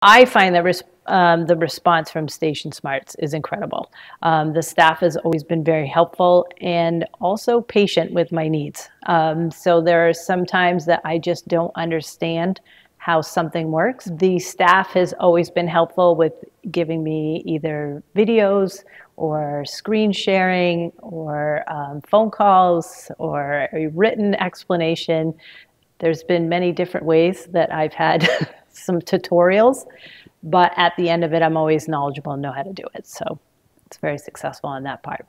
I find that the response from stationSMARTS is incredible. The staff has always been very helpful and also patient with my needs. So there are some times that I just don't understand how something works. The staff has always been helpful with giving me either videos or screen sharing or phone calls or a written explanation. There's been many different ways that I've had some tutorials, but at the end of it, I'm always knowledgeable and know how to do it. So it's very successful on that part.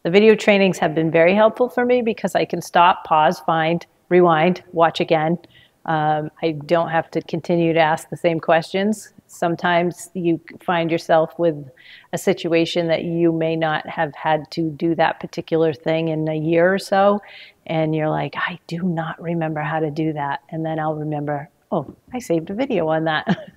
The video trainings have been very helpful for me because I can stop, pause, find, rewind, watch again. I don't have to continue to ask the same questions. Sometimes you find yourself with a situation that you may not have had to do that particular thing in a year or so, and you're like, I do not remember how to do that. And then I'll remember, oh, I saved a video on that.